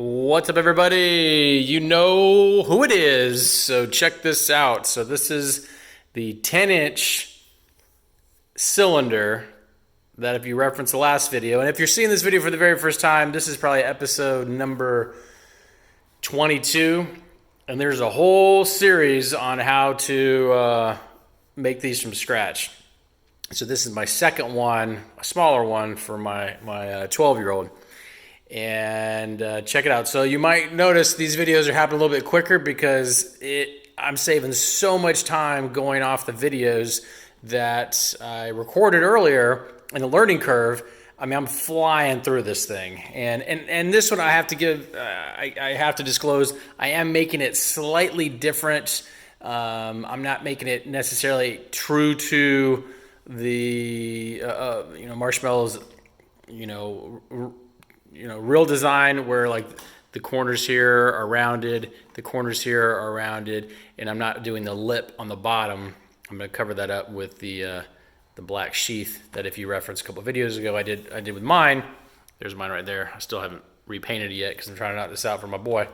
What's up, everybody? You know who it is, so check this out. So this is the 10-inch cylinder that, if you reference the last video, and if you're seeing this video for the very first time, this is probably episode number 22, and there's a whole series on how to make these from scratch. So this is my second one, a smaller one for my 12-year-old. And check it out. So you might notice these videos are happening a little bit quicker because I'm saving so much time going off the videos that I recorded earlier in the learning curve. I mean, I'm flying through this thing, and this one I have to give. I have to disclose I am making it slightly different. I'm not making it necessarily true to the Marshmello's real design, where like the corners here are rounded, the corners here are rounded, and I'm not doing the lip on the bottom. I'm going to cover that up with the black sheath that, if you reference a couple of videos ago, I did with mine. There's mine right there. I still haven't repainted it yet because I'm trying to knock this out for my boy.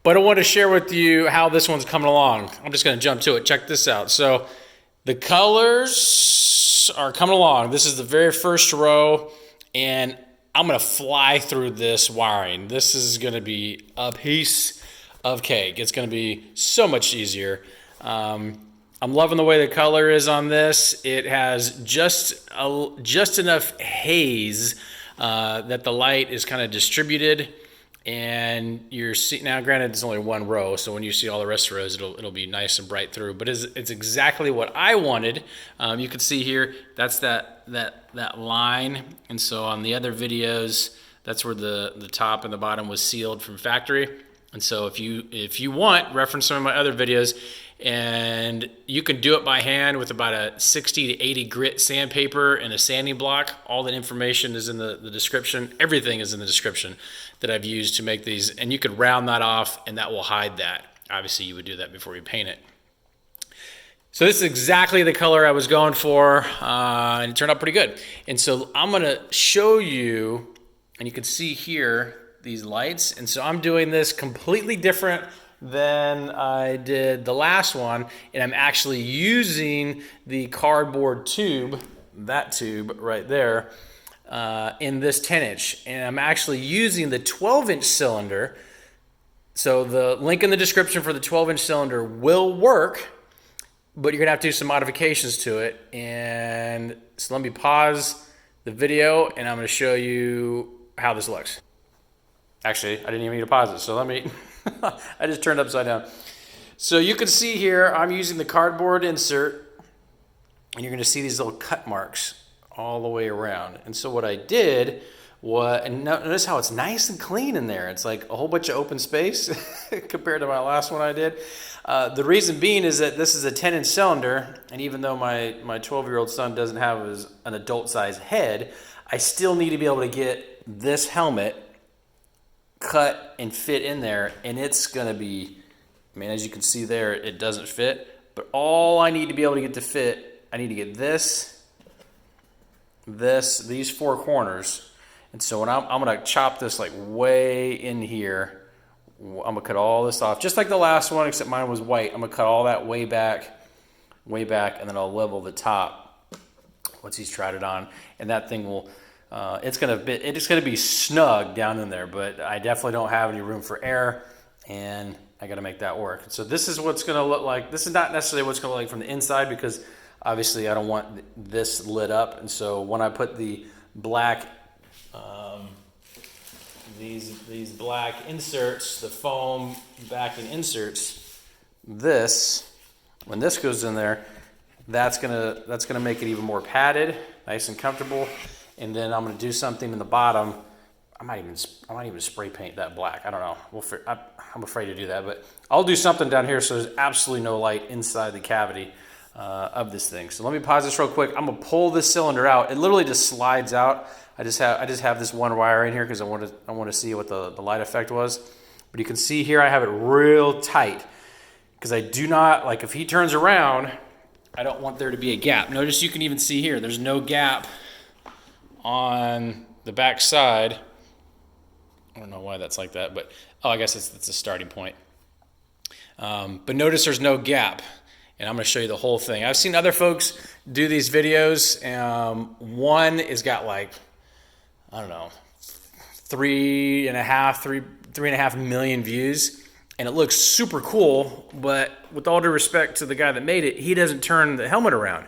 But I want to share with you how this one's coming along. I'm just going to jump to it. Check this out. So the colors are coming along. This is the very first row, and I'm going to fly through this wiring. This is going to be a piece of cake. It's going to be so much easier. I'm loving the way the color is on this. It has just enough haze that the light is kind of distributed. And you're seeing, now granted it's only one row, so when you see all the rest of the rows, it'll be nice and bright through. But it's exactly what I wanted. You can see here, that's that line. And so on the other videos, that's where the top and the bottom was sealed from factory. And so if you want, reference some of my other videos, and you can do it by hand with about a 60 to 80 grit sandpaper and a sanding block. All that information is in the description. Everything is in the description that I've used to make these, and you could round that off and that will hide that. Obviously you would do that before you paint it. So this is exactly the color I was going for, and it turned out pretty good. And so I'm gonna show you, and you can see here these lights. And so I'm doing this completely different than I did the last one, and I'm actually using the cardboard tube, that tube right there, in this 10-inch, and I'm actually using the 12-inch cylinder. So the link in the description for the 12-inch cylinder will work, but you're gonna have to do some modifications to it. And so let me pause the video, and I'm gonna show you how this looks. Actually, I didn't even need to pause it, so let me I just turned upside down. So you can see here, I'm using the cardboard insert, and you're gonna see these little cut marks all the way around. And so what I did was, and notice how it's nice and clean in there. It's like a whole bunch of open space compared to my last one I did. The reason being is that this is a 10-inch cylinder, and even though my 12-year-old son doesn't have an adult-sized head, I still need to be able to get this helmet cut and fit in there, and it's gonna be, I mean, as you can see there, it doesn't fit, but all I need to be able to get to fit, I need to get these four corners. And so when I'm gonna chop this like way in here, I'm gonna cut all this off, just like the last one, except mine was white. I'm gonna cut all that way back, and then I'll level the top once he's tried it on, and that thing will, it's gonna be snug down in there, but I definitely don't have any room for air, and I gotta make that work. So this is what's gonna look like. This is not necessarily what's gonna look like from the inside, because obviously I don't want this lit up. And so when I put the black, these black inserts, the foam backing inserts, when this goes in there, that's gonna make it even more padded, nice and comfortable. And then I'm going to do something in the bottom. I might even spray paint that black. I don't know. I'm afraid to do that, but I'll do something down here so there's absolutely no light inside the cavity of this thing. So let me pause this real quick. I'm going to pull this cylinder out. It literally just slides out. I just have this one wire in here because I want to see what the light effect was. But you can see here I have it real tight because I do not, like, if he turns around, I don't want there to be a gap. Notice you can even see here, there's no gap on the back side I don't know why that's like that, but oh, I guess it's a starting point. But notice there's no gap, and I'm going to show you the whole thing. I've seen other folks do these videos. One has got like, I don't know, 3.5 million views, and it looks super cool. But with all due respect to the guy that made it, he doesn't turn the helmet around,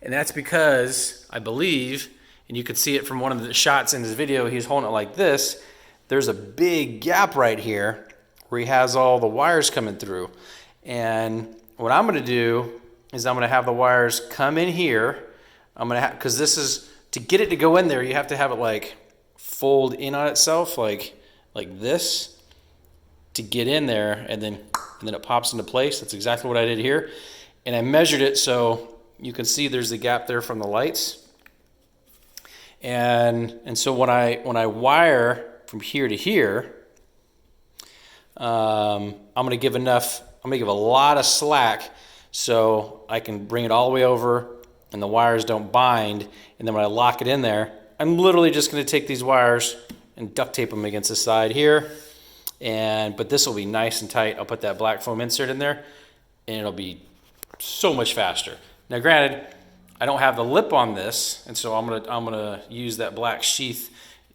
and that's because I believe, and you can see it from one of the shots in his video, he's holding it like this. There's a big gap right here where he has all the wires coming through. And what I'm going to do is I'm going to have the wires come in here. I'm going to have, because this is, to get it to go in there, you have to have it like fold in on itself, like this, to get in there, and then it pops into place. That's exactly what I did here. And I measured it so you can see there's a gap there from the lights. And so when I wire from here to here, I'm going to give a lot of slack so I can bring it all the way over and the wires don't bind. And then when I lock it in there, I'm literally just going to take these wires and duct tape them against the side here. But this will be nice and tight. I'll put that black foam insert in there, and it'll be so much faster. Now, granted, I don't have the lip on this, and so I'm gonna use that black sheath,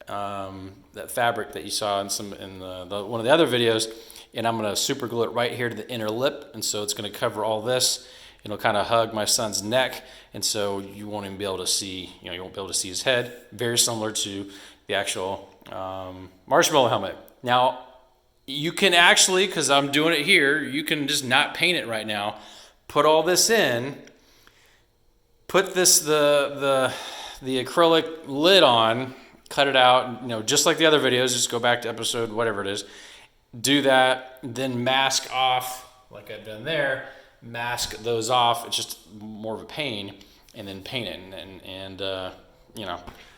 that fabric that you saw in one of the other videos, and I'm gonna super glue it right here to the inner lip, and so it's gonna cover all this. It'll kind of hug my son's neck, and so you won't even be able to see, you won't be able to see his head. Very similar to the actual Marshmello helmet. Now, you can actually, because I'm doing it here, you can just not paint it right now. Put all this in. Put the acrylic lid on. Cut it out. Just like the other videos. Just go back to episode whatever it is. Do that. Then mask off, like I've done there. Mask those off. It's just more of a pain. And then paint it.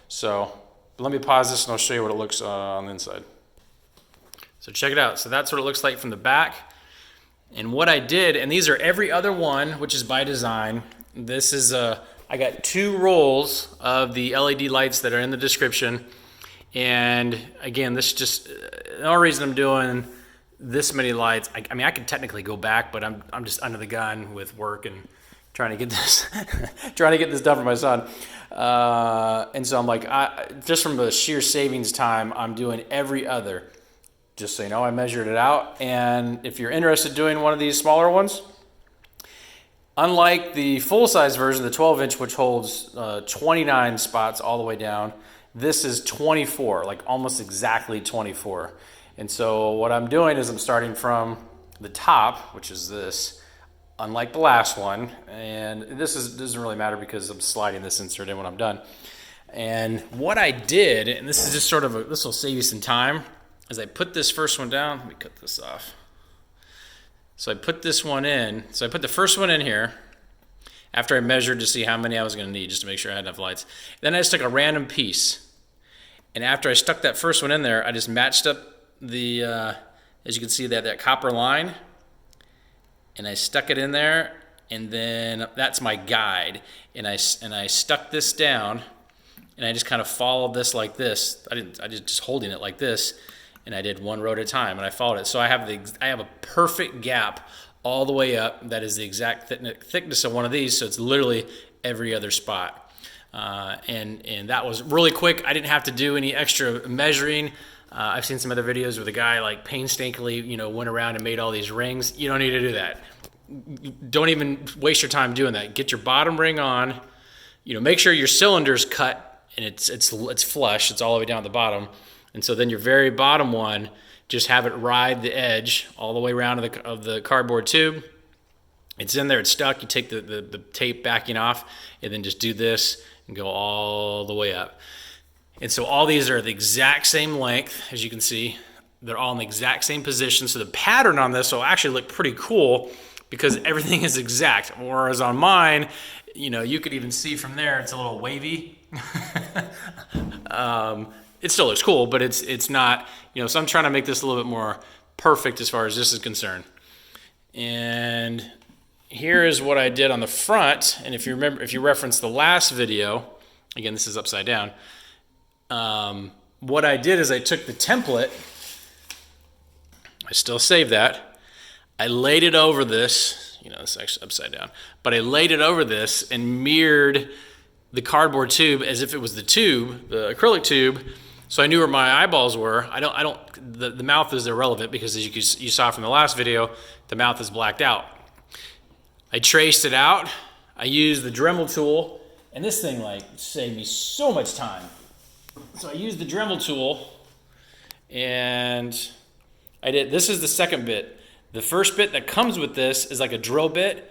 So let me pause this and I'll show you what it looks on the inside. So check it out. So that's what it looks like from the back. And what I did, and these are every other one, which is by design. This is I got 2 rolls of the LED lights that are in the description. And again, this just, the only reason I'm doing this many lights, I mean, I could technically go back, but I'm just under the gun with work and trying to get this, done for my son. And so I'm like, just from the sheer savings time, I'm doing every other. Just so you know, I measured it out. And if you're interested in doing one of these smaller ones, unlike the full-size version, the 12-inch, which holds 29 spots all the way down, this is 24, like almost exactly 24. And so what I'm doing is I'm starting from the top, which is this, unlike the last one. And this doesn't really matter because I'm sliding this insert in when I'm done. And what I did, and this is just sort of this will save you some time, is I put this first one down. Let me cut this off. So I put this one in. So I put the first one in here after I measured to see how many I was going to need, just to make sure I had enough lights. Then I stuck a random piece. And after I stuck that first one in there, I just matched up the, as you can see, that copper line. And I stuck it in there. And then that's my guide. And I stuck this down. And I just kind of followed this like this. I just holding it like this. And I did one row at a time, and I followed it. So I have a perfect gap all the way up. That is the exact thickness of one of these. So it's literally every other spot. And that was really quick. I didn't have to do any extra measuring. I've seen some other videos where the guy like painstakingly, went around and made all these rings. You don't need to do that. Don't even waste your time doing that. Get your bottom ring on. Make sure your cylinder's cut and it's flush. It's all the way down at the bottom. And so then your very bottom one, just have it ride the edge all the way around of the cardboard tube. It's in there, it's stuck. You take the tape backing off and then just do this and go all the way up. And so all these are the exact same length, as you can see. They're all in the exact same position. So the pattern on this will actually look pretty cool because everything is exact. Whereas on mine, you could even see from there, it's a little wavy. It still looks cool, but it's not, so I'm trying to make this a little bit more perfect as far as this is concerned. And here is what I did on the front. And if you reference the last video, again, this is upside down. what I did is I took the template, I still save that, I laid it over this, you know, it's actually upside down, but I laid it over this and mirrored the cardboard tube as if it was the tube, the acrylic tube, so I knew where my eyeballs were. The mouth is irrelevant because as you saw from the last video, the mouth is blacked out. I traced it out. I used the Dremel tool, and this thing like saved me so much time. So I used the Dremel tool, and this is the second bit. The first bit that comes with this is like a drill bit.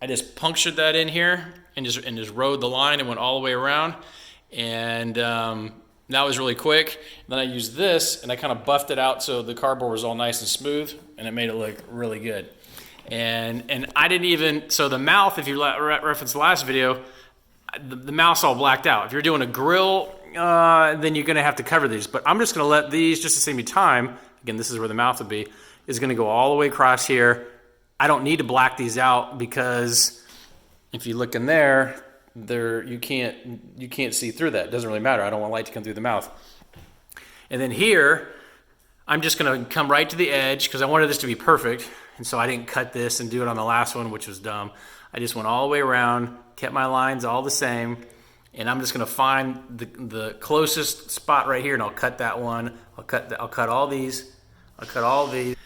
I just punctured that in here and just rode the line and went all the way around, and that was really quick. Then I used this and I kind of buffed it out so the cardboard was all nice and smooth, and it made it look really good. And I didn't even, so the mouth, if you reference the last video, the mouth's all blacked out. If you're doing a grill, then you're gonna have to cover these. But I'm just gonna let these, just to save me time, again, this is where the mouth would be, is gonna go all the way across here. I don't need to black these out because if you look in there, you can't see through that. It doesn't really matter. I don't want light to come through the mouth. And then here, I'm just gonna come right to the edge because I wanted this to be perfect. And so I didn't cut this and do it on the last one, which was dumb. I just went all the way around, kept my lines all the same, and I'm just gonna find the closest spot right here, and I'll cut that one. I'll cut all these. I'll cut all these.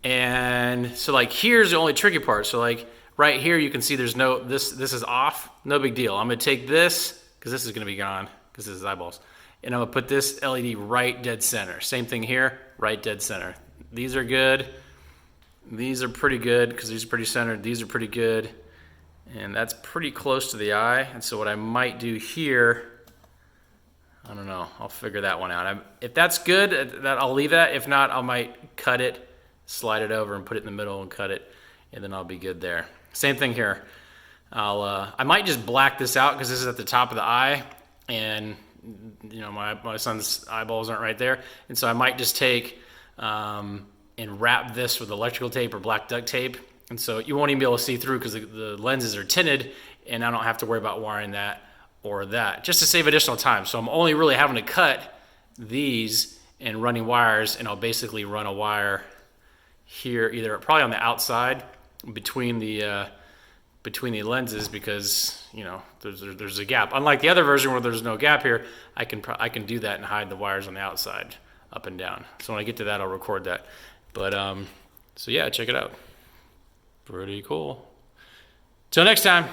And so like here's the only tricky part. So like right here you can see there's no, this is off, no big deal. I'm gonna take this, because this is gonna be gone, because this is eyeballs. And I'm gonna put this LED right dead center. Same thing here, right dead center. These are good. These are pretty good, because these are pretty centered. These are pretty good. And that's pretty close to the eye. And so what I might do here, I don't know, I'll figure that one out. If that's good, I'll leave that. If not, I might cut it, slide it over and put it in the middle and cut it, and then I'll be good there. Same thing here. I might just black this out because this is at the top of the eye, and you know my son's eyeballs aren't right there, and so I might just take and wrap this with electrical tape or black duct tape, and so you won't even be able to see through because the lenses are tinted, and I don't have to worry about wiring that or that, just to save additional time. So I'm only really having to cut these and running wires, and I'll basically run a wire here, either probably on the outside between the lenses, because you know there's a gap. Unlike the other version where there's no gap here, I can do that and hide the wires on the outside up and down. So when I get to that, I'll record that. But so yeah, check it out. Pretty cool. Till next time.